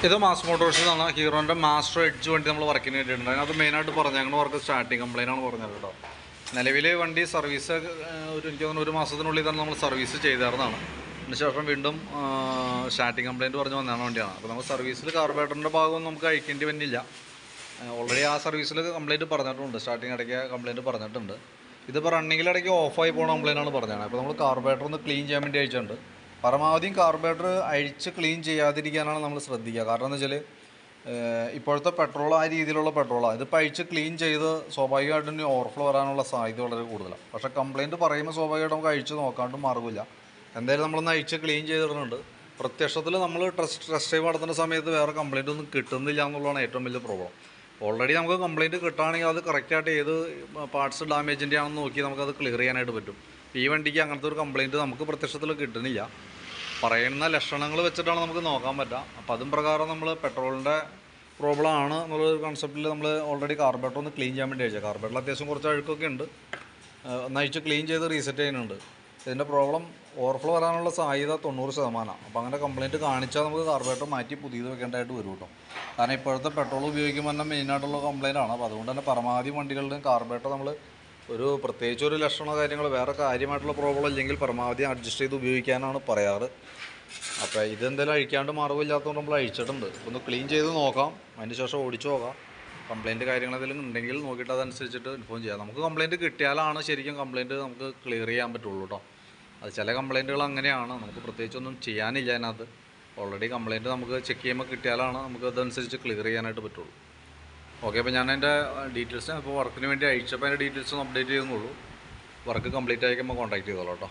ഇത് mass മോട്ടോഴ്സിലാണ് ഹീറോൻ്റെ master edge വണ്ടി നമ്മൾ വർക്കിന് വേണ്ടിയിട്ടുണ്ട്. അതിനകത്ത് മെയിനായിട്ട് പറഞ്ഞു ഞങ്ങൾ വർക്ക് സ്റ്റാർട്ടിങ് കംപ്ലൈൻ്റ് ആണ് പറഞ്ഞത് കേട്ടോ. നിലവിൽ വണ്ടി സർവീസ് എനിക്ക് തോന്നുന്നു 1 മാസത്തിനുള്ളിൽ തന്നെ നമ്മൾ സർവീസ് ചെയ്തായിരുന്നതാണ്. അതിനുശേഷം വീണ്ടും സ്റ്റാർട്ടിങ് കംപ്ലയിൻറ്റ് പറഞ്ഞ് വന്നതാണ് വണ്ടിയാണ്. അപ്പോൾ നമ്മൾ സർവീസിൽ കാർബറേറ്ററിൻ്റെ ഭാഗം നമുക്ക് അഴിക്കേണ്ടി വന്നില്ല. ഓൾറെഡി ആ സർവീസിൽ കംപ്ലയിൻറ്റ് പറഞ്ഞിട്ടുണ്ട്, സ്റ്റാർട്ടിങ് ഇടയ്ക്ക് കംപ്ലയിൻറ്റ് പറഞ്ഞിട്ടുണ്ട്. ഇതിപ്പോൾ റണ്ണിങ്ങിലിടയ്ക്ക് ഓഫായി പോകുന്ന കംപ്ലയിൻ്റാണ് പറഞ്ഞത്. അപ്പോൾ നമ്മൾ കാർബറേറ്റർ ഒന്ന് ക്ലീൻ ചെയ്യാൻ വേണ്ടി അയച്ചിട്ടുണ്ട്. പരമാവധിയും കാർബറേറ്റർ അഴിച്ച് ക്ലീൻ ചെയ്യാതിരിക്കാനാണ് നമ്മൾ ശ്രദ്ധിക്കുക. കാരണം എന്ന് വെച്ചാൽ ഇപ്പോഴത്തെ പെട്രോൾ ആ രീതിയിലുള്ള പെട്രോളാണ്. ഇതിപ്പോൾ അഴിച്ച് ക്ലീൻ ചെയ്ത് സ്വാഭാവികമായിട്ടും ഇനി ഓവർഫ്ലോ വരാനുള്ള സാധ്യത വളരെ കൂടുതലാണ്. പക്ഷേ കംപ്ലയിൻറ്റ് പറയുമ്പോൾ സ്വാഭാവികമായിട്ടും നമുക്ക് അഴിച്ച് നോക്കാണ്ട് മാർഗ്ഗമില്ല. എന്തായാലും നമ്മളൊന്ന് അഴിച്ച് ക്ലീൻ ചെയ്തിടുന്നുണ്ട്. പ്രത്യക്ഷത്തിൽ നമ്മൾ ടെസ്റ്റ് ഡ്രൈവ് നടത്തുന്ന സമയത്ത് വേറെ കംപ്ലയിൻ്റ് ഒന്നും കിട്ടുന്നില്ല എന്നുള്ളതാണ് ഏറ്റവും വലിയ പ്രോബ്ലം. ഓൾറെഡി നമുക്ക് കംപ്ലയിൻറ്റ് കിട്ടുകയാണെങ്കിൽ അത് കറക്റ്റായിട്ട് ഏത് പാർട്സ് ഡാമേജിൻ്റെ ആണെന്ന് നോക്കി നമുക്കത് ക്ലിയർ ചെയ്യാനായിട്ട് പറ്റും. ഈ വണ്ടിക്ക് അങ്ങനത്തെ ഒരു കംപ്ലയിൻറ്റ് നമുക്ക് പ്രത്യക്ഷത്തിൽ കിട്ടുന്നില്ല. പറയുന്ന ലക്ഷണങ്ങൾ വെച്ചിട്ടാണ് നമുക്ക് നോക്കാൻ പറ്റുക. അപ്പോൾ അതും പ്രകാരം നമ്മൾ പെട്രോളിൻ്റെ പ്രോബ്ലം ആണ് എന്നുള്ളൊരു കൺസെപ്റ്റിൽ നമ്മൾ ഓൾറെഡി കാർബറേറ്റർ ഒന്ന് ക്ലീൻ ചെയ്യാൻ വേണ്ടി അയച്ചത്. കാർബറേറ്ററിൽ അത്യാവശ്യം കുറച്ച് അഴുക്കൊക്കെ ഉണ്ട്, ഒന്നഴിച്ച് ക്ലീൻ ചെയ്ത് റീസെറ്റ് ചെയ്യുന്നുണ്ട്. ഇതിൻ്റെ പ്രോബ്ലം ഓവർഫ്ലോ വരാനുള്ള സാധ്യത 90%. അപ്പോൾ അങ്ങനെ കംപ്ലയിൻറ്റ് കാണിച്ചാൽ നമുക്ക് കാർബറേറ്റർ മാറ്റി പുതിയത് വെക്കേണ്ടതായിട്ട് വരും കേട്ടോ. കാരണം ഇപ്പോഴത്തെ പെട്രോൾ ഉപയോഗിക്കുമ്പോൾ തന്നെ മെയിനായിട്ടുള്ള കംപ്ലയിൻ്റ് ആണ്. അപ്പോൾ അതുകൊണ്ട് തന്നെ പരമാവധി വണ്ടികളുടെയും കാർബറേറ്റർ നമ്മൾ പ്രത്യേകിച്ച് ഒരു ലക്ഷണമോ കാര്യങ്ങൾ വേറെ കാര്യമായിട്ടുള്ള പ്രോബ്ലം ഇല്ലെങ്കിൽ പരമാവധി അഡ്ജസ്റ്റ് ചെയ്ത് ഉപയോഗിക്കാനാണ് പറയാറ്. അപ്പോൾ ഇതെന്തെങ്കിലും അഴിക്കാണ്ട് മാർഗ്ഗമില്ലാത്തതുകൊണ്ട് നമ്മൾ അഴിച്ചിട്ടുണ്ട്. ഒന്ന് ക്ലീൻ ചെയ്ത് നോക്കാം, അതിന് ശേഷം ഓടിച്ച് നോക്കാം. കംപ്ലയിൻറ്റ് കാര്യങ്ങൾ എന്തെങ്കിലും ഉണ്ടെങ്കിൽ നോക്കിയിട്ട് അതനുസരിച്ചിട്ട് ഇൻഫോം ചെയ്യാം. നമുക്ക് കംപ്ലയിൻറ്റ് കിട്ടിയാലാണ് ശരിക്കും കംപ്ലയിൻറ്റ് നമുക്ക് ക്ലിയർ ചെയ്യാൻ പറ്റുള്ളൂ കേട്ടോ. അത് ചില കംപ്ലയിൻറ്റുകൾ അങ്ങനെയാണ്, നമുക്ക് പ്രത്യേകിച്ചൊന്നും ചെയ്യാനില്ല അതിനകത്ത്. ഓൾറെഡി കംപ്ലയിൻറ്റ് നമുക്ക് ചെക്ക് ചെയ്യുമ്പോൾ കിട്ടിയാലാണ് നമുക്ക് അതനുസരിച്ച് ക്ലിയർ ചെയ്യാനായിട്ട് പറ്റുള്ളൂ. ഓക്കെ, അപ്പോൾ ഞാൻ എൻ്റെ ഡീറ്റെയിൽസ് ഇപ്പോൾ വർക്കിന് വേണ്ടി അയച്ചപ്പോൾ അതിൻ്റെ ഡീറ്റെയിൽസ് ഒന്ന് അപ്ഡേറ്റ് ചെയ്യുന്നുള്ളൂ. വർക്ക് കംപ്ലീറ്റ് ആയിക്കുമ്പോൾ കോൺടാക്ട് ചെയ്തോളൂ കേട്ടോ.